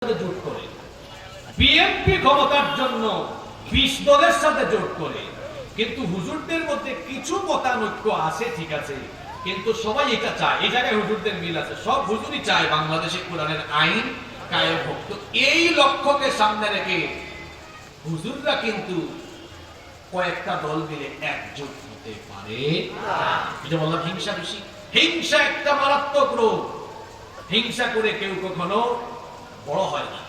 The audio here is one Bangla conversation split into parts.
জোট করে, বিএনপি ক্ষমতার জন্য 20 দলের সাথে জোট করে। কিন্তু হুজুরদের মধ্যে কিছু মতানৈক্য আছে, ঠিক আছে, কিন্তু সবাই এটা চায়। এই জায়গায় হুজুরদের মিল আছে, সব হুজুরই চায় বাংলাদেশে কোরআনের আইন কায়েম হোক। তো এই লক্ষ্যকে সামনে রেখে হুজুররা কিন্তু কয়েকটা দল মিলে একজোট হতে পারে এটা বললাম। হিংসা বেশি, হিংসা একটা মারাত্মক রোগ। হিংসা করে কেউ কখনো বড় হয় না,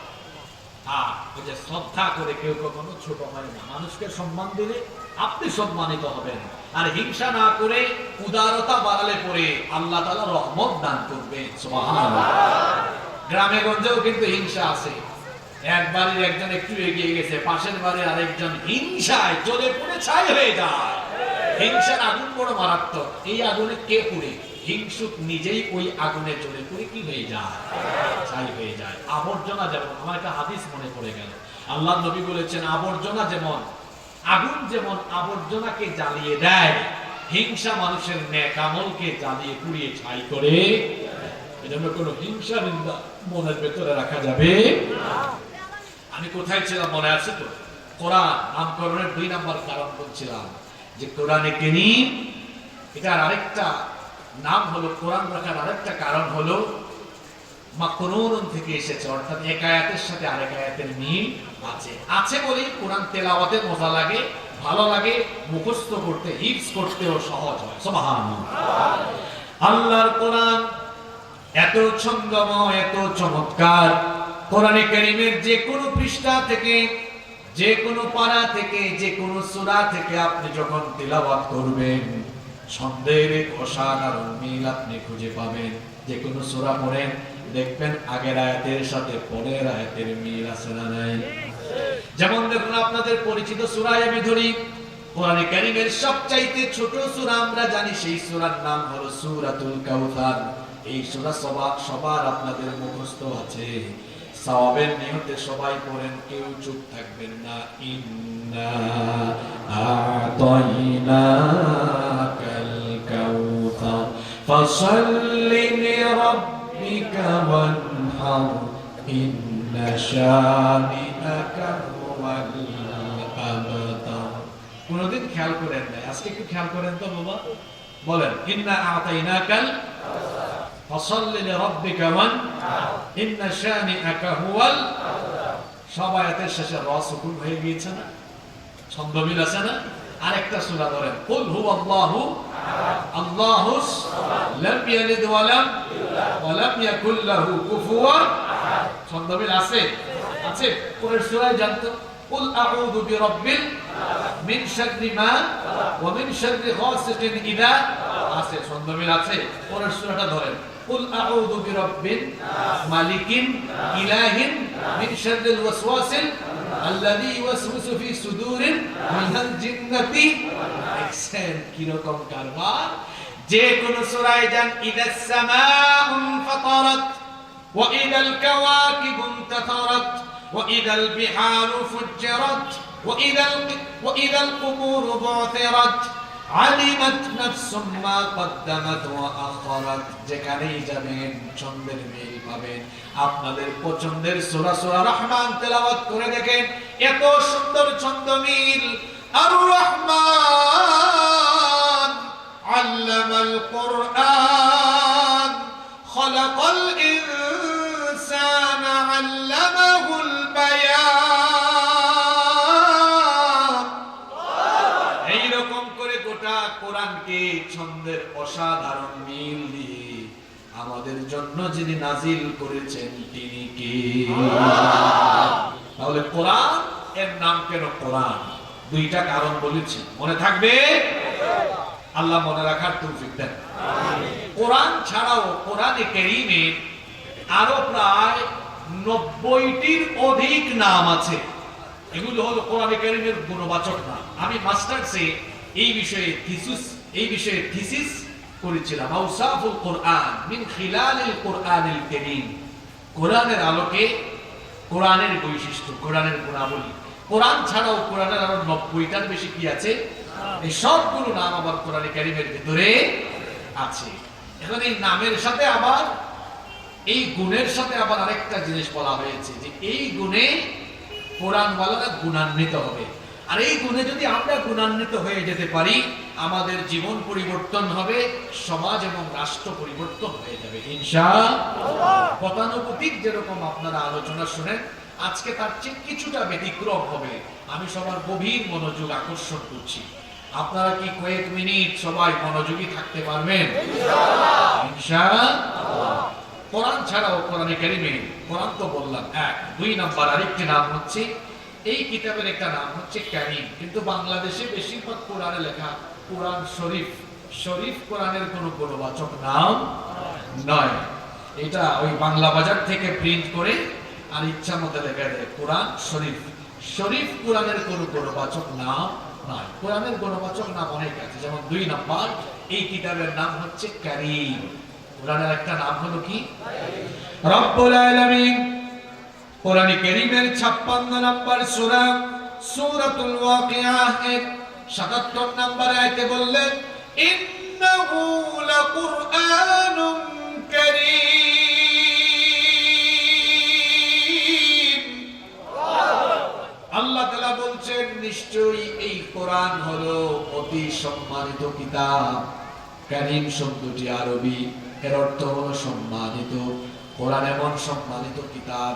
আর ওই যে শ্রদ্ধা করে কেউ কখনো ছোট হয় না। মানুষকে সম্মান দিলে আপনি সম্মানিত হবেন, আর হিংসা না করে উদারতা বাড়ালে পরে আল্লাহ তাআলা রহমত দান করবেন। সুবহানাল্লাহ। গ্রামে গঞ্জেও কিন্তু হিংসা আছে। এক বাড়ির একজন একটু এগিয়ে গেছে, পাশের বাড়ির আরেকজন হিংসায় জ্বলে পুড়ে ছাই হয়ে যায়। হিংসার আগুন বড় মারাত্মক। এই আগুনে কে পুড়ে? হিংসুক নিজেই ওই আগুনে জ্বলে পুড়ে কি হয়ে যায়? ছাই হয়ে যায়। আবর্জনা যেমন, আমার একটা হাদিস মনে পড়ে গেল, আল্লাহ নবী বলেছেন আবর্জনা যেমন, আগুন যেমন আবর্জনাকে জ্বালিয়ে দেয়, হিংসা মানুষের নেক আমলকে জ্বালিয়ে পুড়িয়ে ছাই করে। এজন্য কোনো হিংসা নিন্দা মনের ভেতরে রাখা যাবে না। আমি কোথায় ছিলাম মনে আছে তো? কোরআন নামকরণের 2 নম্বর কারণ বলছিলাম যে কোরআনে কারীম, এটার আরেকটা নাম হলো, কোরআন রাখার আরেকটা কারণ হলো মাকরুন থেকে এসেছে, অর্থাৎ এক আয়াতের সাথে আরেক আয়াতের মিল আছে। আছে বলেই কোরআন তেলাওয়াতে মজা লাগে, ভালো লাগে, মুখস্থ করতে, হিফজ করতেও সহজ হয়। সুবহানাল্লাহ। আল্লাহর কোরআন এত ছন্দময়, এত চমৎকার। কোরআনে কারীমের যে কোনো পৃষ্ঠা থেকে, যে কোনো পারা থেকে, যে কোনো সূরা থেকে আপনি যখন তিলাওয়াত করবেন, ছন্দের অসাধারণ মিল আপনি খুঁজে পাবেন। যে কোনো সূরা পড়েন, দেখবেন আগের আয়াতের সাথে পরের আয়াতের মিল আছে না নাই? যেমন দেখুন, আপনাদের পরিচিত সূরা আমি ধরি, কোরআনে কারীমের সবচাইতে ছোট সূরা আমরা জানি, সেই সূরার নাম হলো সূরাতুল কাউসার। এই সূরা সবার আপনাদের মুখস্থ আছে। সওয়াবের নিয়তে সবাই পড়েন, কেউ চুপ থাকবেন না। ইন্না আ'তাইনাকাল কাউসার ফাসাল্লি লিরাব্বিকা ওয়ানহার ইন্না শানিআকা হুয়াল আবতার। কোনদিন খেয়াল করেন না, আজকে একটু খেয়াল করেন তো বাবা। বলেন, ইন্না আ'তাইনাকাল ফাসাল্লি লিরাব্বিকা ওয়ানহার ইন্না শানিআকা হুয়াল আবতার। সব আয়াতের শেষে র সুকুন হয়ে গিয়েছে না? ছন্দমিল আছে না? আরেকটা সূরা ধরেন, কুল হুয়াল্লাহু আহাদ আল্লাহুস সামাদ লাম ইয়ালিদ ওয়া লাম ইউলাদ ওয়া লাম ইয়াকুল লাহু কুফুয়ান আহাদ। ছন্দমিল আছে? আছে। পরের সূরায় জানতো, কুল আউযু বিরাব্বিল নাস মিন শাররি মা ওয়া মিন শাররি গাসিকিন ইযা। আছে, ছন্দমিল আছে। পরের সূরাটা ধরেন, কুল আউযু বিরাব্বিন নাস মালিকিন ইলাহিন মিন শাররিল ওয়াসওয়াসিল আল্লাযী ইউওয়াসওয়িসু ফি সুদুরিল মিনাল জিন্নাতি। দেখছেন কি রকম কারবার? যে কোন সূরায় যান, ইদাস সামাউ ফাতারাত ওয়া ইদাল কাওয়াকিবু ইনতাসারাত ওয়া ইদাল বিহারু ফুজ্জিরাত ওয়া ইদাল কুবুরু বু'থিরাত আলিমাত নাফসুম মা কদ্দামাত ওয়া আখারাত। যেখানেই যাবেন ছন্দের মিল পাবেন। আপনাদের পছন্দের সূরা সূরা রহমান তেলাওয়াত করে দেখেন, এত সুন্দর ছন্দ মিল। আর রহমান আল্লামাল কুরআন খালাকাল ইনসানা আল্লামাহুল বায়ান। এইরকম করে গোটা কোরআনকে ছন্দের অসাধারণ মিল দিয়ে আমাদের জন্য যিনি নাজিল করেছেন তিনি কে? তাহলে কোরআন এর নাম কেন কোরআন? 2টা কারণ বলেছি, মনে থাকবে? আল্লাহ মনে রাখার তৌফিক দেন। কোরআন ছাড়াও কোরআনে কারীমে আরো প্রায় 90টির অধিক নাম আছে। এগুলো হলো কোরআনে কারীমের গুণবাচক নাম। আমি মাস্টার্সে এই বিষয়ে থিসিস করেছিলাম, আওসাফুল কোরআন মিন খিলালিল কোরআনিল কারীম। কোরআনের আলোকে কোরআনের বৈশিষ্ট্য, কোরআনের গুণাবলী। কোরআন ছাড়াও কোরআনের আরো 90টার বেশি কি আছে? এই সবগুলো নাম আবার কোরআনে কারীমের ভিতরে আছে। এখন এই নামের সাথে আবার এই গুণের সাথে আবার আরেকটা জিনিস বলা হয়েছে যে এই গুণে কোরআনওয়ালারা গুণান্বিত হবে। আর এই গুণে যদি আমরা গুণান্বিত হয়ে যেতে পারি, আমাদের জীবন পরিবর্তন হবে, সমাজ এবং রাষ্ট্র পরিবর্তন হয়ে যাবে ইনশাআল্লাহ। গতানুগতিক যেরকম আপনারা আলোচনা শুনেন, আজকে তার চেয়ে কিছুটা ব্যতিক্রম হবে। আমি সবার গভীর মনোযোগ আকর্ষণ করছি। আপনারা কি কয়েক মিনিট সবাই মনোযোগী থাকতে পারবেন ইনশাআল্লাহ? কোরআন ছাড়াও কোরআনে কারিমে, কোরআন তো বললাম এক, 2 নাম্বার আরেকটি নাম হচ্ছে, এই কিতাবের একটা নাম হচ্ছে কারীম, কিন্তু বাংলাদেশে বেশিরভাগ কোরআনে লেখা কোরআন শরীফ। শরীফ কোরআনের কোনো গুণবাচক নাম নয়। এটা ওই বাংলা বাজার থেকে প্রিন্ট করে আর ইচ্ছা মতো লেখা দেয় কোরআন শরীফ। শরীফ কোরআনের কোনো গুণবাচক নাম নয়। কোরআনের গুণবাচক নাম অনেক আছে, যেমন 2 নাম্বার এই কিতাবের নাম হচ্ছে কারীম। কোরআনের একটা নাম হলো কি? রব্বুল আলামিন কোরআনে কারীমের 56 নাম্বার সূরা সূরাতুল ওয়াকিয়াহ এর 77 নাম্বার আয়াতে বললেন, ইন্নাহু লাকুরআনুন কারীম। আল্লাহ তাআলা বলছেন, নিশ্চয়ই এই কোরআন হলো অতি সম্মানিত কিতাব। কারীম শব্দটি আরবি, এর অর্থ হলো সম্মানিত। কোরআন এমন সম্মানিত কিতাব,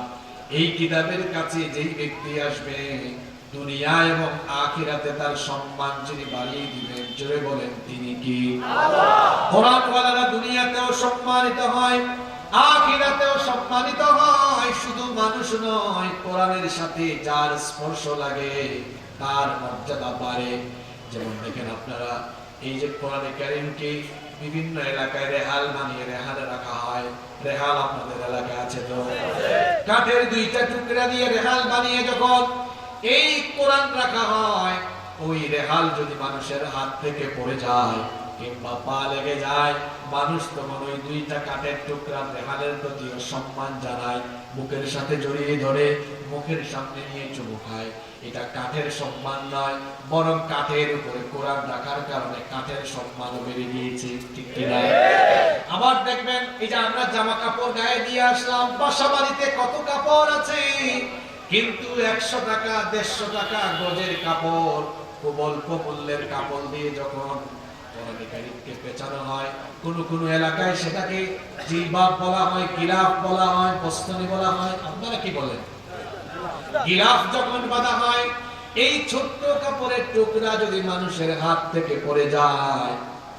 এই কিতাবের কাছে যেই ব্যক্তি আসবে, দুনিয়া এবং আখিরাতে তার সম্মান যিনি বাড়িয়ে দিবেন, জোরে বলেন তিনি কি? আল্লাহ। কোরআনওয়ালারা দুনিয়াতেও সম্মানিত হয়, আখিরাতেও সম্মানিত হয়। শুধু মানুষ নয়, কোরআনের সাথে যার স্পর্শ লাগে তার মর্যাদা বাড়ে। যেমন দেখেন আপনারা, এই যে কোরআনে কারীমকে বিভিন্ন এলাকায় রেহাল বানিয়ে রেহালে রাখা হয়। রেহাল আপনাদের এলাকায় আছে তো? কাঠের 2টা টুকরা দিয়ে রেহাল বানিয়ে যখন এই কোরআন রাখা হয়, ওই রেহাল যদি মানুষের হাত থেকে পড়ে যায় কিংবা পা লেগে যায়, মানুষ তখন ওই 2টা কাঠের টুকরা রেহালের প্রতি সম্মান জানায়, বুকের সাথে জড়িয়ে ধরে মুখের সামনে নিয়ে চুমু খায়। এটা কাঠের সম্মান নয়, বরং কাঠের উপরে কোরআন রাখার কারণে কাঠের সম্মানও বেড়ে গিয়েছে, ঠিক কিনা? আবার দেখবেন, এই যে আমরা জামা কাপড় গায়ে দিয়ে আসলাম, বাসা বাড়িতে কত কাপড় আছে, কিন্তু 100 টাকা 150 টাকা গজের কাপড়, খুব অল্প মূল্যের কাপড় দিয়ে যখন কোরআনে কারীমকে পেঁচানো হয়, কোন কোন এলাকায় সেটাকে জিলবাব বলা হয়, গিলাফ বলা হয়, বস্তনি বলা হয়। আপনারা কি বলেন? গিলাফ যখন বাঁধা হয়, এই ছোট্ট কাপড়ের টুকরা যদি মানুষের হাত থেকে পড়ে যায়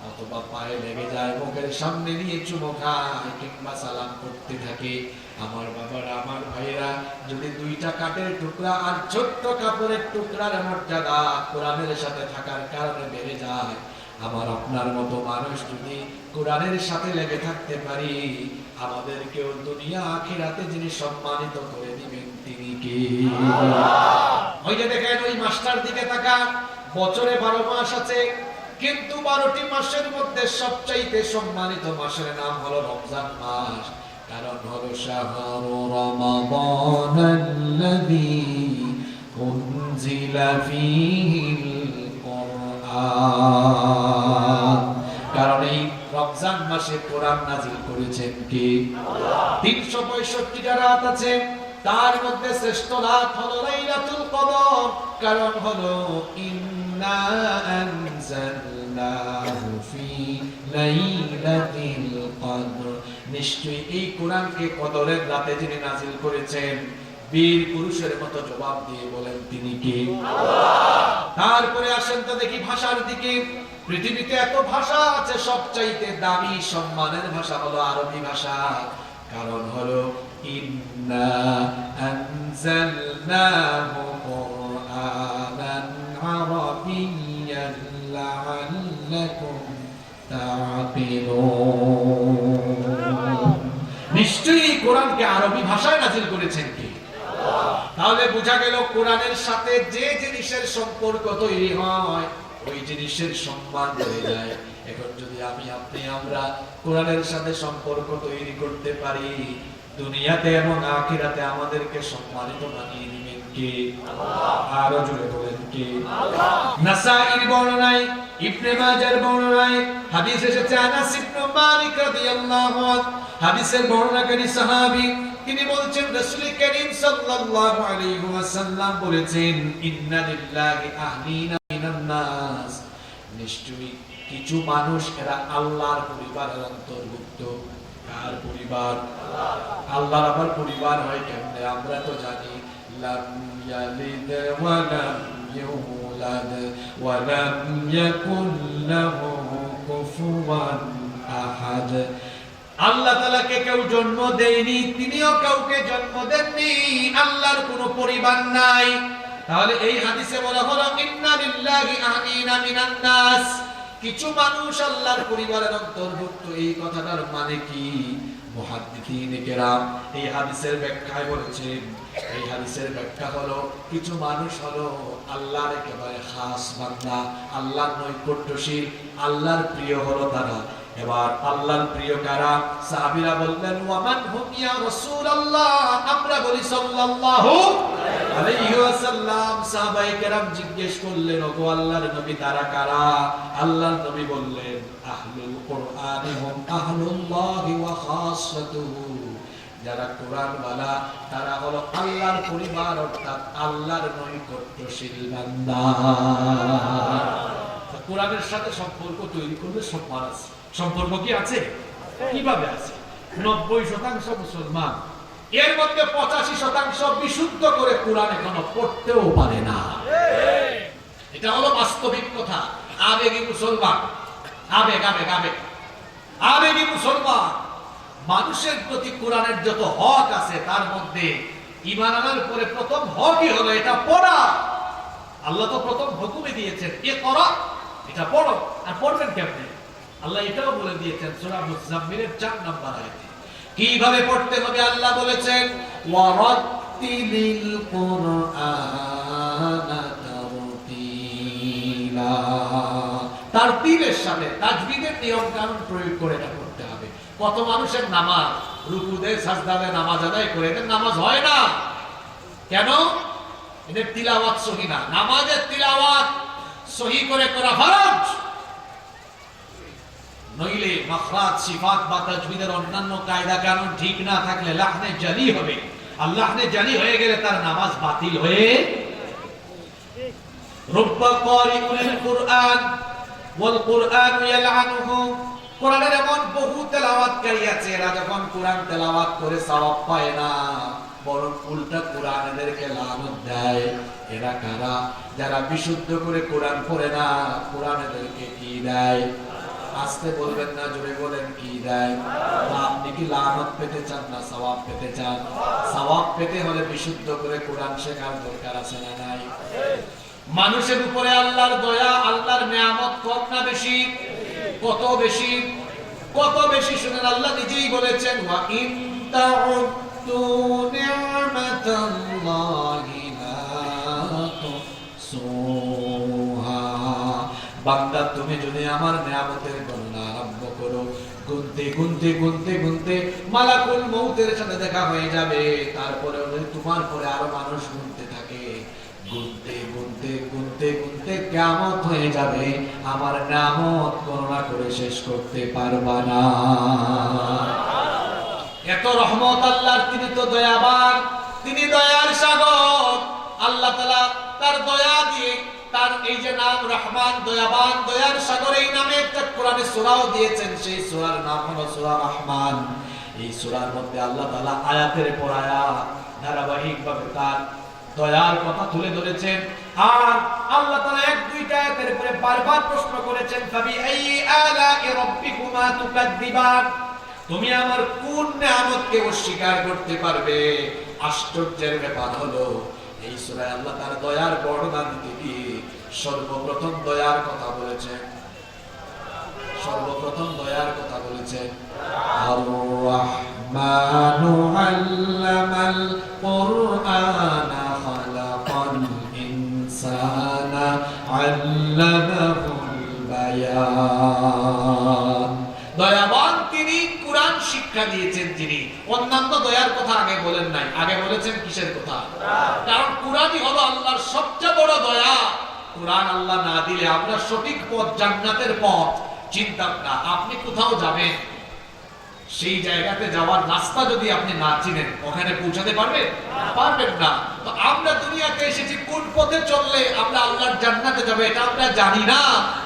অথবা পায়ে লেগে যায়, মুখের সামনে নিয়ে চুমো খায় কিংবা সালাম করতে থাকে, আমার বাবারা, আমার ভাইয়েরা, যদি 2টা কাঠের টুকরা আর ছোট্ট কাপড়ের টুকরার মর্যাদা কোরআনের সাথে থাকার কারণে বেড়ে যায়, আমার আপনার মতো মানুষ যদি কোরআনের সাথে লেগে থাকতে পারি, আমাদেরকেও দুনিয়া আখিরাতে যিনি সম্মানিত করে দিবেন তিনি কে? ওই যে দেখেন, ওই মাসটার দিকে তাকান, বছরে 12 মাস আছে, কিন্তু 12টি মাসের মধ্যে সবচাইতে সম্মানিত মাসের নাম হলো রমজান মাস। কারণ হলো শাহরু রমাদানাল্লাযী উনজিলা ফীহিল কুরআন। কারণ এই রমজান মাসে কোরআন নাযিল করেছেন কে? আল্লাহ। 365টা রাত আছে, তার মধ্যে শ্রেষ্ঠ রাত হলো লাইলাতুল কদর। কারণ হলো ইন্না আনজালনাহু ফি লাইলাতিল কদর, নিশ্চয়ই এই কোরআনকে কদরের রাতে যিনি নাযিল করেছেন, বীর পুরুষের মতো জবাব দিয়ে বলেন তিনি কে? আল্লাহ। তারপরে আসেন তো দেখি ভাষার দিকে। পৃথিবীতে এত ভাষা আছে, সবচাইতে দামি সম্মানের ভাষা হলো আরবি ভাষা। কারণ হলো ইন্না আনজালনাহু কুরআনান আরাবিয়্যান লাআল্লাকুম তা'কিলুন। নিশ্চয়ই কোরআনকে আরবি ভাষায় নাযিল করেছেন কে? আল্লাহ। তাহলে বোঝা গেল কোরআনের সাথে যে জিনিসের সম্পর্ক তৈরি হয়, ওই জিনিসের সম্মান বেড়ে যায়। এখন যদি আমি আপনি আমরা কোরআনের সাথে সম্পর্ক তৈরি করতে পারি, দুনিয়াতে এবং আখিরাতে আমাদেরকে সম্মানিত বানিয়ে দিবেন কে? আল্লাহ। আরো জোরে বলেন কে? আল্লাহ। নাসাঈর বর্ণনায়, ইবনে মাজাহর বর্ণনায় হাদিস এসেছে, আনাস ইবনে মালিক রাদিয়াল্লাহু আনহু হাদিসের বর্ণনাকারী সাহাবী তিনি বলছেন রাসূল করিম সাল্লাল্লাহু আলাইহি ওয়াসাল্লাম বলেছেন ইন্না লিল্লাহি আহলিনা মিনান নাস, নিশ্চয়ই কিছু মানুষ এরা আল্লাহর পরিবারের অন্তর্ভুক্ত। কার পরিবার? আল্লাহর আবার পরিবার হয় কেমনে? আমরা তো জানি লাম ইয়ালিদ ওয়া লাম ইউলাদ ওয়া লাম ইয়াকুল লাহু কুফুয়ান আহাদ। আল্লাহ তাআলাকে কেউ জন্ম দেয়নি, তিনিও কাউকে জন্ম দেননি, আল্লাহর কোনো পরিবার নাই। তাহলে এই হাদিসে বলা হলো ইন্না লিল্লাহি আহলিনা মিনান নাস, কিছু মানুষ আল্লাহর পরিবারের অন্তর্ভুক্ত। এই কথাটার মানে কি? মুহাদ্দিসিনে কেরাম এই হাদিসের ব্যাখ্যায় বলেছেন, এই হাদিসের ব্যাখ্যা হলো কিছু মানুষ হলো আল্লাহর একেবারে খাস বান্দা, আল্লাহর নৈকট্যশীল, আল্লাহর প্রিয় হলো তারা। এবার আল্লাহর প্রিয় কারা? সাহাবীরা বললেন ওয়ামান হুম ইয়া রাসূলুল্লাহ, আমরা বলি সাল্লাল্লাহু আলাইহি ওয়াসাল্লাম। সাহাবায়ে কেরাম জিজ্ঞেস করলেন ওগো আল্লাহর নবী তারা কারা? আল্লাহর নবী বললেন আহলুল কুরআনি হুম আহলুল্লাহি ওয়া খাসাতুহু, যারা কোরআন ওয়ালা তারা হলো আল্লাহর পরিবার, অর্থাৎ আল্লাহর নৈকট্যশীল বান্দা। কোরআনের সাথে সম্পর্ক তৈরি করলে সম্মান আছে। সম্পর্ক কি আছে? কিভাবে আছে? 90% মুসলমান, এর মধ্যে 85% বিশুদ্ধ করে কোরআন এখনো পড়তেও পারে না। এটা হলো বাস্তবিক কথা। আবেগী মুসলমান, আবেগ আবেগ আবেগ আবেগী মুসলমান। মানুষের প্রতি কোরআনের যত হক আছে তার মধ্যে ঈমান আনার পরে প্রথম হকই হলো এটা পড়া। আল্লাহ তো প্রথম হুকুমে দিয়েছেন এ করা, এটা পড়ো। আর পড়বেন কেমনে? আল্লাহ এটাও বলে দিয়েছেন সূরা মুজাম্মিলের 4 নম্বর আয়াতে কিভাবে পড়তে হবে। আল্লাহ বলেছেন ওয়ারাত্তিলিল কুরআনা তারতিলা, তারতিলের সাথে তাজবিদের নিয়ম কানুন প্রয়োগ করে এটা পড়তে হবে। কত মানুষের নামাজ রুকুতে সাজদাতে নামাজ আদায় করে, এদের নামাজ হয় না কেন? এদের তিলাওয়াত সহি না। নামাজের তিলাওয়াত সহি করে করা ফরজ, নইলে মাখরাজ সিফাত বা তাজবিদের অন্যান্য কায়দা কানুন ঠিক না থাকলে লাহনে জালি হবে। আর লাহনে জালি হয়ে গেলে তার নামাজ বাতিল হয়ে। রুব্বা কারিউল কুরআন ওয়াল কুরআন ইয়ালআনুহু, কোরআনের এমন বহু তেলাওয়াতকারী আছে এরা যখন কোরআন তেলাওয়াত করে সওয়াব পায় না, বরং উল্টা কোরআন এদেরকে লানত দেয়। এরা কারা? যারা বিশুদ্ধ করে কোরআন পড়ে না, কোরআন এদেরকে কি দেয়? আস্তে বলবেন না, জোরে বলেন কি দেয়? আপনি কি লানত পেতে চান না সওয়াব পেতে চান? সওয়াব পেতে হলে বিশুদ্ধ করে কোরআন শেখার দরকার আছে না নাই? মানুষের উপরে আল্লাহর দয়া, আল্লাহর নিয়ামত কম না বেশি? কত বেশি? কত বেশি শুনেন, আল্লাহ নিজেই বলেছেন ওয়া ইন তাউদ্দু নি'মাতাল্লাহি লা তুহসুহা, বান্দা তুমি যদি আমার নিয়ামতের গণনা আরম্ভ করো, গুনতে গুনতে গুনতে গুনতে মালাকুল মউতের সাথে দেখা হয়ে যাবে। তারপরে তোমার পরে আরো মানুষ গুনতে থাকে, গুনতে গুনতে গুনতে গুনতে কিয়ামত হয়ে যাবে, আমার নিয়ামত গণনা করে শেষ করতে পারবা না। এত রহমত আল্লাহর, তিনি তো দয়াবান, তিনি দয়ার সাগর। আল্লাহ তাআলা তার দয়া দিয়ে তার এই যে নাম রহমান, দয়াবান, দয়ার সাগর, এই নামে একটা কোরআনে সূরাও দিয়েছেন। সেই সূরার নাম হলো সূরা রহমান। এই সূরার মধ্যে আল্লাহ তাআলা আয়াতের পর আয়াত ধারাবাহিকভাবে তার দয়ার কথা তুলে ধরেছেন। আর আল্লাহ তাআলা এক দুইটা আয়াতের পরে বারবার প্রশ্ন করেছেন ফাবিআইয়ি আলা'i রাব্বিকুমা তুকাদ্দিবান, তুমি আমার কোন নিয়ামতকে অস্বীকার করতে পারবে? আশ্চর্যের ব্যাপার হলো এই সূরায় আল্লাহ তার দয়ার বর্ণনা দিতে গিয়ে সর্বপ্রথম দয়ার কথা বলেছেন, সর্বপ্রথম দয়ার কথা বলেছেন আর রাহমানু আল্লামাল কুরআনা খালাকাল ইনসানা আল্লামাহুল বায়ান। দয়াবান তিনি, কোরআন শিক্ষা দিয়েছেন তিনি। অন্যান্য দয়ার কথা আগে বলেন নাই, আগে বলেছেন কিসের কথা? কারণ কোরআনই হলো আল্লাহর সবচেয়ে বড় দয়া। কোরআন আল্লাহ না দিলে আমরা সঠিক পথ, জান্নাতের পথ চিন্তা না। আপনি কোথাও যাবেন, সেই জায়গাতে যাওয়ার রাস্তা যদি আপনি না চিনেন, ওখানে পৌঁছাতে পারবেন? পারবেন না। তো আমরা দুনিয়াতে এসেছি কোন পথে চললে আমরা আল্লাহর জান্নাতে যাব এটা আমরা জানি না।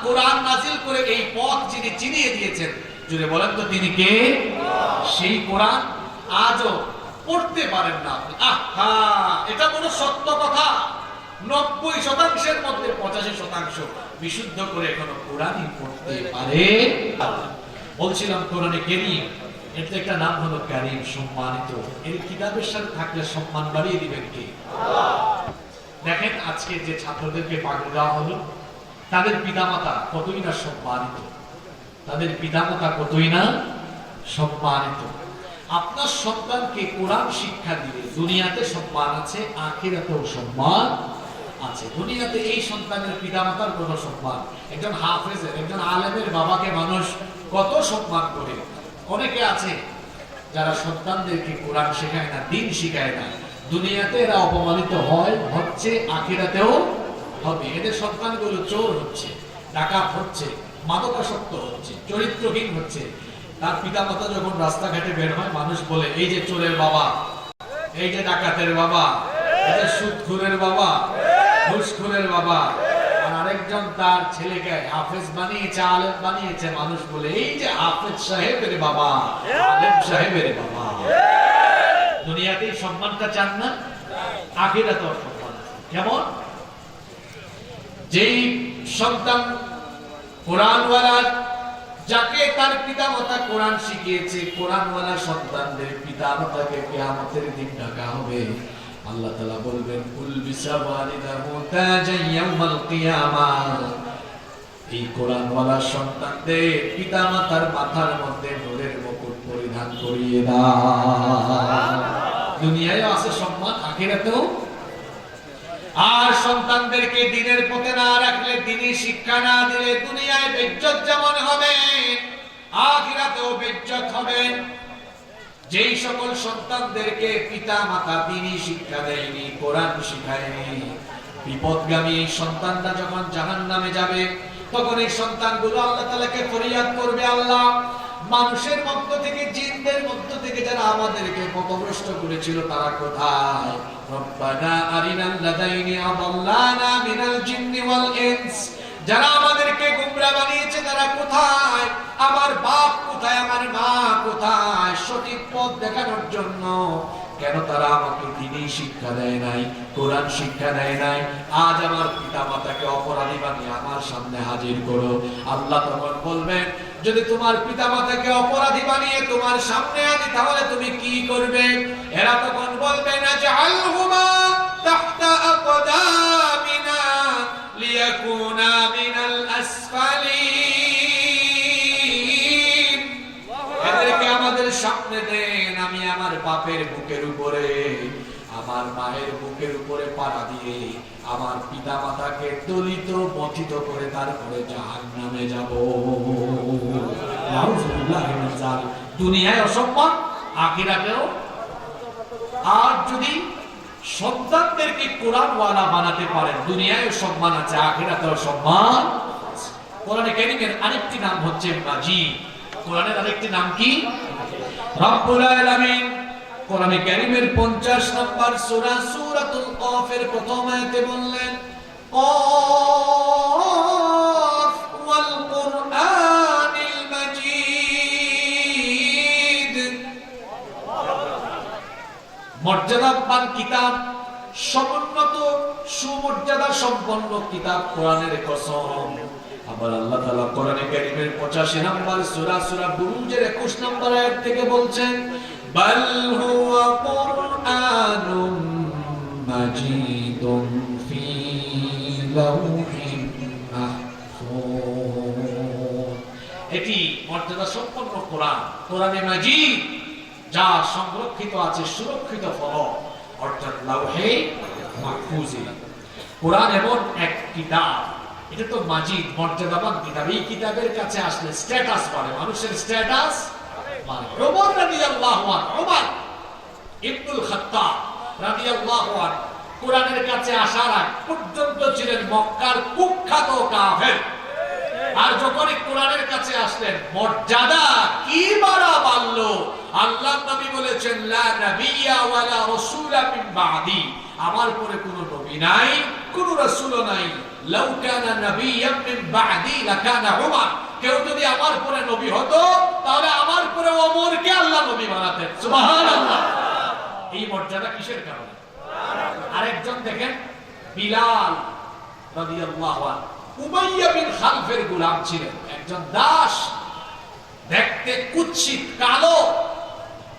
কোরআন নাযিল করে এই পথ যিনি চিনিয়ে দিয়েছেন, জুড়ে বলেন তো তিনি কে? সেই কোরআন আজও পড়তে পারেন না আপনি। আহা, এটা কোনো সত্য কথা? 90% মধ্যে 85% বিশুদ্ধ করে এখনো কোরআনই পড়তে পারে। বলছিলাম কোরআনে কারীম, এর একটা নাম হলো কারীম, সম্মানিত। এর কিতাবের সাথে থাকলে সম্মান বাড়িয়ে দিবেন কে? দেখেন আজকে যে ছাত্রদেরকে পাগড়ি দেওয়া হলো, তাদের পিতামাতা কতই না সম্মানিত, তাদের পিতামাতা কতই না সম্মানিত। আপনার সন্তানকে কোরআন শিক্ষা দিলে দুনিয়াতে সম্মান আছে, আখিরাতেও সম্মান আছে। দুনিয়াতে এই সন্তানের পিতামাতার কোনো সম্মান, একজন হাফেজের, একজন আলেমের বাবাকে মানুষ কত সম্মান করে। অনেকে আছে যারা সন্তানদেরকে কোরআন শেখায় না, দিন শিখায় না, দুনিয়াতে এরা অপমানিত হয়, হচ্ছে, আখিরাতেও হবে। এদের সন্তানগুলো চোর হচ্ছে, ডাকাত হচ্ছে, মাদকাসক্ত হচ্ছে, চরিত্রহীন হচ্ছে। তার পিতামাতা যখন রাস্তাঘাটে বের হয়, মানুষ বলে এই যে চোরের বাবা, এই যে ডাকাতের বাবা, এই যে সুদখোরের বাবা, ঘুষখোরের বাবা। আর আরেকজন তার ছেলেকে হাফেজ বানিয়েছে, আলেম বানিয়েছে, মানুষ বলে এই যে হাফেজ সাহেবের বাবা, আলেম সাহেবের বাবা। দুনিয়াতেই সম্মানটা চান না, আখিরাতেও সম্মান। কেমন? যেই সন্তান কোরআনওয়ালা, যাকে তার পিতামাতা কোরআন শিখিয়েছে, কোরআনওয়ালা সন্তানদের পিতামাতাকে কিয়ামতের দিন ডাকা হবে। আল্লাহ তাআলা বলবেন কুল বিসাওয়ালিদাহু তাজান ইয়াউমাল কিয়ামাহ। এই কোরআনওয়ালা সন্তানদের পিতামাতার মাথার মধ্যে নূরের মুকুট পরিধান করিয়ে দাও। দুনিয়ায় আছে সম্মান, আখিরাতেও। আর সন্তানদেরকে দ্বীনের পথে না রাখলে, দ্বীনি শিক্ষা না দিলে, দুনিয়ায় বেইজ্জত যেমন হবে, আখিরাতেও বেইজ্জত হবে। যেই সকল সন্তানদেরকে পিতা মাতা দ্বীনি শিক্ষা দেয়নি, কোরআন শিখায়নি, বিপদগামী এই সন্তানরা যখন জাহান্নামে যাবে, তখন এই সন্তানগুলো আল্লাহ তাআলাকে ফরিয়াদ করবে, আল্লাহ, মানুষের মধ্য থেকে, জিনদের মধ্য থেকে যারা আমাদেরকে পথভ্রষ্ট করেছিল তারা কোথায়? রব্বানা আরিনাল লাযাইনি আদাল্লানা মিনাল জিন্নি ওয়াল ইনস। যারা আমাদেরকে গোমরা বানিয়েছে তারা কোথায়? আমার বাপ কোথায়? আমার মা কোথায়? সঠিক পথ দেখানোর জন্য কেন তারা আমাকে দ্বীনি শিক্ষা দেয় নাই, কোরআন শিক্ষা দেয় নাই? আজ আমার পিতামাতাকে অপরাধী বানিয়ে আমার সামনে হাজির করো। আল্লাহ তখন বলবেন, যদি তোমার পিতামাতাকে অপরাধী বানিয়ে তোমার সামনে আনি তাহলে তুমি কি করবে? এরা তখন বলবে না জাআলহুমা তাহতা আকদামিনা লিয়াকুনা মিনাল আসফালিন। এদেরকে আমাদের সামনে দেন, আমি আমার বাপের বুকের উপরে, আমার মায়ের বুকের উপরে পাড়া দিয়ে আমার পিতা মাতাকে দলিত মথিত করে তারপরে জাহান্নামে যাব। দুনিয়ায় অসম্মান, আখিরাতেও। আর যদি সন্তানদেরকে কোরআনওয়ালা বানাতে পারেন, দুনিয়ায় সম্মান আছে, আখিরাতেও সম্মান। কোরআনে কারীমের আরেকটি নাম হচ্ছে মাজিদ। কোরআনের আরেকটি নাম কি? রব্বুল আলামিন কোরআনে কারীমের 50 নম্বর সূরা সূরাতুল কফের প্রথম আয়াতে বললেন, কফ ওয়াল কুরআনিল মাজিদ। মর্যাদাবান কিতাব, সমুন্নত সুমর্যাদা সম্পন্ন কিতাব কোরআনের কসম। আবার আল্লাহ তাআলা কোরআনে কারীমের 85 নম্বর সূরা সূরা বুরুজের 21 নম্বর আয়াত থেকে বলছেন, বাল হুয়া কুরআনুম মাজিদুন ফি লাউহিন মাহফুজ। এটি মর্যাদা সম্পন্ন কোরআন, কোরআনে মাজিদ, যা সংরক্ষিত আছে সুরক্ষিত ফলক, অর্থাৎ লাউহে মাহফুজে। কোরআন এমন এক কিতাব, এটা তো মাজিদ, মর্যাদাবান কিতাব। এই কিতাবের কাছে আসলে স্ট্যাটাস বাড়ে, মানুষের স্ট্যাটাস বাড়ে। ওমর রাদিয়াল্লাহু আনহু, ওমর ইবনুল খাত্তাব রাদিয়াল্লাহু আনহু কোরআনের কাছে আসার আগ পর্যন্ত ছিলেন মক্কার কুখ্যাত কাফের। আর যখন কোরআনের কাছে আসলেন মর্যাদা কি বাড়া বাড়লো। আল্লাহ নবী বলেছেন লা নাবিয়্যা ওয়ালা রাসূলা মিন বাদি, আমার পরে কোনো নবী নাই, কোনো রাসূল নাই। লাউ কানা নাবিয়্যাম মিন বাদি লাকানা উমর, কেউ যদি আমার পরে নবী হতো তাহলে আমার পরে ওমরকে আল্লাহ নবী বানাতেন। সুবহানাল্লাহ। এই মর্যাদা কিসের কারণে? আরেকজন দেখেন বিলাল রাদিয়াল্লাহু আনহু, উমাইয়া বিন খালফের গোলাম ছিলেন, একজন দাস, দেখতে কুৎসিত কালো,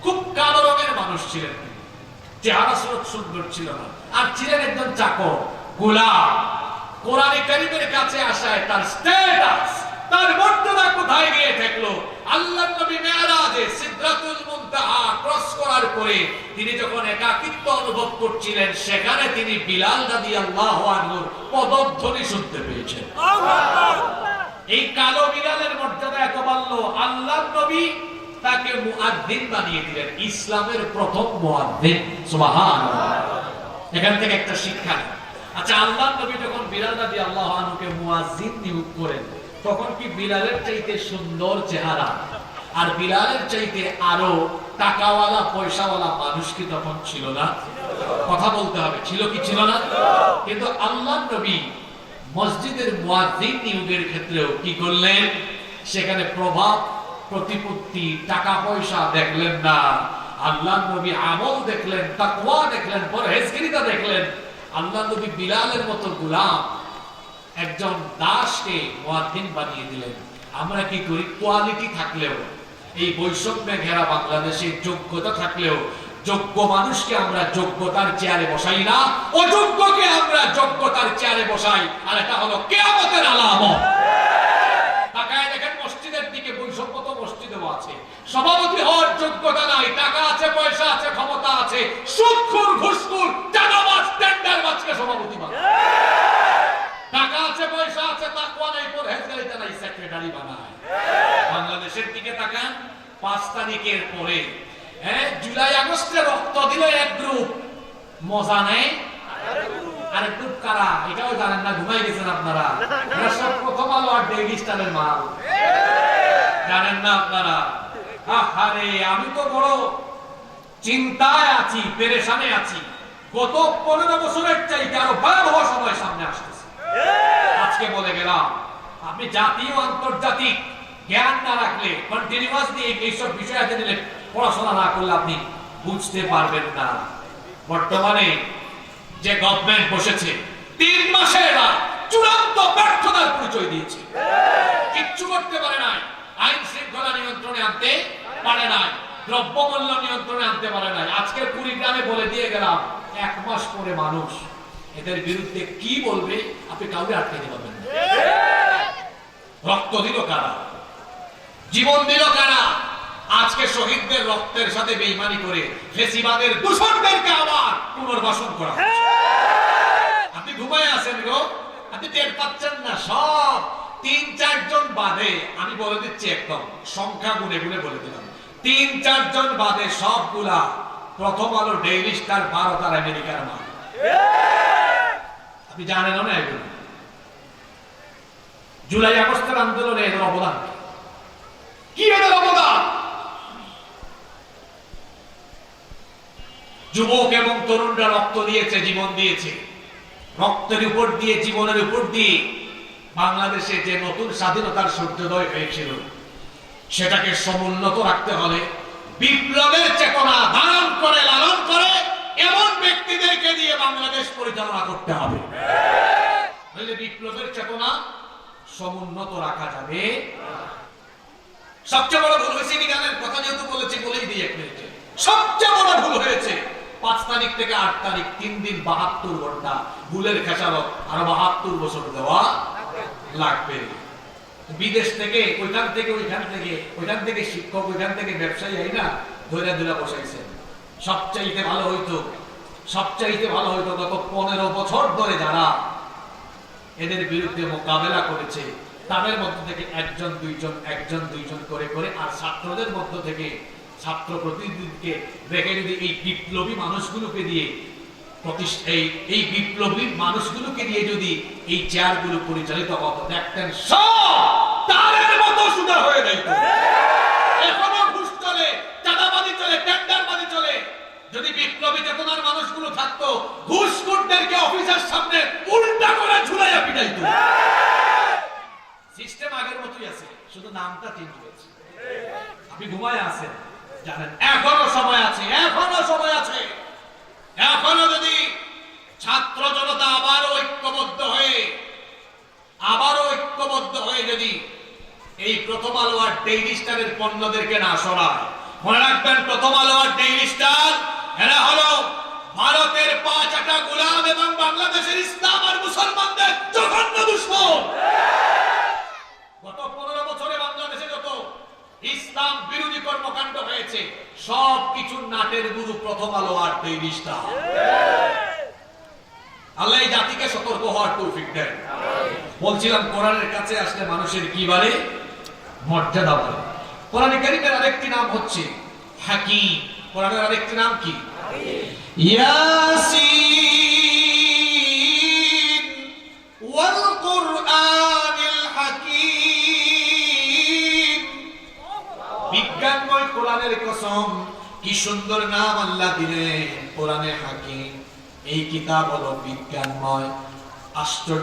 খুব কালো রঙের মানুষ ছিলেন, চেহারা সুন্দর ছিল না, আর ছিলেন একজন চাকর, গোলাম। কোরআনে কারীমের কাছে আসায় তার স্ট্যাটাস, তার মর্যাদা কোথায় গিয়ে ঠেকলো? আল্লাহর নবী মেরাজে সিদরাতুল মুনতাহা ক্রস করার পরে তিনি যখন একাকিত্ব অনুভব করছিলেন, সেখানে তিনি বিলাল রাদিয়াল্লাহু আনহুর পদধ্বনি শুনতে পেয়েছেন। এই কালো বিলালের মর্যাদা এত বাড়লো, আল্লাহর নবী তাকে মুয়াজ্জিন বানিয়ে দিলেন, ইসলামের প্রথম মুয়াজ্জিন। সুবহানাল্লাহ। এখান থেকে একটা শিক্ষা। আচ্ছা, আল্লাহর নবী যখন বিলাল রাদিয়াল্লাহু আনহুকে মুয়াজ্জিন নিয়োগ করেন, তখন কি বিলালের চাইতে সুন্দর চেহারা আর বিলালের চাইতে আরো টাকাওয়ালা পয়সাওয়ালা মানুষ কি তখন ছিল না? কথা বলতে হবে, ছিল কি ছিল না? কিন্তু আল্লাহর নবী মসজিদের মুয়াজ্জিন নিয়োগের ক্ষেত্রেও কি করলেন? সেখানে প্রভাব প্রতিপত্তি টাকা পয়সা দেখলেন না, আল্লাহর নবী আমল দেখলেন, তাকওয়া দেখলেন, পরহেজগারিতা দেখলেন। আল্লাহর নবী বিলালের মতো গোলাম একজন দাসকে মুয়াজ্জিন বানিয়ে দিলেন। আমরা কি করি? কোয়ালিটি থাকলেও, এই বৈষম্যে ঘেরা বাংলাদেশে যোগ্যতা থাকলেও যোগ্য মানুষকে আমরা যোগ্যতার চেয়ারে বসাই না, অযোগ্যকে আমরা যোগ্যতার চেয়ারে বসাই, আর এটা হলো কিয়ামতের আলামত। তাকায় দেখেন মসজিদের দিকে, বৈষম্য তো মসজিদেও আছে। সভাপতি হওয়ার যোগ্যতা নাই, টাকা আছে, পয়সা আছে, ক্ষমতা আছে, সুদখোর, ঘুষখোর, চাঁদাবাজ, টেন্ডারবাজকে সভাপতি বানায়। টাকা আছে, পয়সা আছে, তাকওয়া নাই, পরহেজগারিতা নাই, সেক্রেটারি বানায়। বাংলাদেশের দিকে তাকান, 5 তারিখের পরে জুলাই আগস্টে রক্ত দিল এক গ্রুপ, মজা নেই আরেক গ্রুপ। কারা? এটাও জানেন না, ঘুমাই গেছেন আপনারা। এরা সব প্রথম আলো আর ডেইলি স্টারের মাল, জানেন না আপনারা। আরে আমি তো বড় চিন্তায় আছি, পেরেশানে আছি। গত 15 বছরের চাইতে আরো ভয়াবহ সময় সামনে আসতেছে। আজকে বলে গেলাম, আপনি জাতীয় আন্তর্জাতিক জ্ঞান না রাখলে, কন্টিনিউয়াসলি এইসব বিষয় নিয়ে পড়াশোনা না করলে আপনি বুঝতে পারবেন না। বর্তমানে যে গভর্নমেন্ট বসেছে, 3 মাসে এরা চূড়ান্ত ব্যর্থতার পরিচয় দিয়েছে। কিচ্ছু করতে পারে নাই, আইন শৃঙ্খলা নিয়ন্ত্রণে আনতে পারে নাই, দ্রব্যমূল্য নিয়ন্ত্রণে আনতে পারে নাই। আজকে কুড়িগ্রামে বলে দিয়ে গেলাম, 1 মাস পরে মানুষ এদের বিরুদ্ধে কি বলবে আপনি কাউকে আটকাতে পারবেন না। রক্ত দিল কারা? জীবন দিল কারা? আজকে শহীদদের রক্তের সাথে বেঈমানি করে ফেসিবাদের দূষণদেরকে আবার পুনর্বাসন করা হচ্ছে। আপনি ঘুমায় আছেন গো, আপনি টের পাচ্ছেন না। সব 3-4 জন বাদে, আমি বলে দিচ্ছি একদম সংখ্যা গুনে গুনে বলে দিলাম, 3-4 জন বাদে সবগুলা প্রথম আলো, ডেইলি স্টার, ভারত আর আমেরিকার মাল। আপনি জানেন না এগুলো? জুলাই আগস্টের আন্দোলনে এদের অবদান কি? এদের অবদান যুবক এবং তরুণরা রক্ত দিয়েছে, জীবন দিয়েছে। রক্তের উপর দিয়ে, জীবনের উপর দিয়ে বাংলাদেশে যে নতুন স্বাধীনতার সূর্যোদয় হয়েছিল, সেটাকে সমুন্নত রাখতে হলে বিপ্লবের চেতনা ধারণ করে, লালন করে এমন ব্যক্তিদেরকে দিয়ে বাংলাদেশ পরিচালনা করতে হবে। নইলে বিপ্লবের চেতনা সমুন্নত রাখা যাবে। সবচেয়ে বড় ভুল হয়েছে, গানের কথা যেহেতু বলেছি বলেই দিই 1 মিনিটে। সবচেয়ে বড় ভুল হয়েছে 5 তারিখ থেকে 8 তারিখ 3 দিন 72 ঘন্টা ভুলের খেসারত আরো 72 বছর দেওয়া লাগবে। বিদেশ থেকে, ওইখান থেকে শিক্ষক, ওইখান থেকে ব্যবসায়ী আইনা ধরে ধরে বসাইছেন। সবচাইতে ভালো হইতো গত 15 বছর ধরে যারা এদের বিরুদ্ধে মোকাবেলা করেছে, তাদের মধ্য থেকে 1-2 জন করে করে, আর ছাত্রদের মধ্য থেকে ছাত্র প্রতিনিধিকে রেখে যদি এই বিপ্লবী মানুষগুলোকে দিয়ে এই বিপ্লবী মানুষগুলোকে দিয়ে যদি এই চেয়ারগুলো পরিচালিত হতো, দেখতেন সব তারের মতো সুদা হয়ে যাইত। এখনো ঘুষ চলে, চাঁদাবাজি চলে, টেন্ডারবাজি চলে। যদি বিপ্লবী চেতনার মানুষগুলো থাকতো, ঘুষখোরদেরকে অফিসের সামনে উল্টা করে ঝুলাইয়া পিটাইতো। সিস্টেম আগের মতোই আছে, শুধু নামটা চেঞ্জ হয়েছে। আপনি ঘুমায় আছেন জানেন, এখনো সময় আছে, এখনো সময় আছে। এখনো যদি ছাত্র জনতা আবারও ঐক্যবদ্ধ হয়ে যদি এই প্রথম আলো আর ডেইলি স্টারের পণ্যদেরকে না সরায়, মনে রাখবেন প্রথম আলো আর ডেইলি স্টার এরা হলো ভারতের 5 গোলাম এবং বাংলাদেশের ইসলাম আর মুসলমানদের জঘন্য দুশমন। গত 15 বছরে বাংলাদেশে যত ইসলাম বিরোধী কর্মকাণ্ড হয়েছে, সব কিছুর নাটের গুরু প্রথম আলো আর ডেইলি স্টার। আল্লাহ এই জাতিকে সতর্ক হওয়ার তৌফিক দেন। বলছিলাম কোরআনের কাছে আসলে মানুষের কি বলে? মর্যাদা বলে। কোরআনে কারীমের আরেকটি নাম হচ্ছে হাকিম। কোরআনের আরেকটি নাম কি? ইয়াসিন ওয়াল কুরআনিল হাকিম। বিজ্ঞানময় কোরআনের কসম, কি সুন্দর নাম আল্লাহ দিলেন কোরআনে হাকিম। এই কিতাব হলো বিজ্ঞানময়। আশ্চর্য।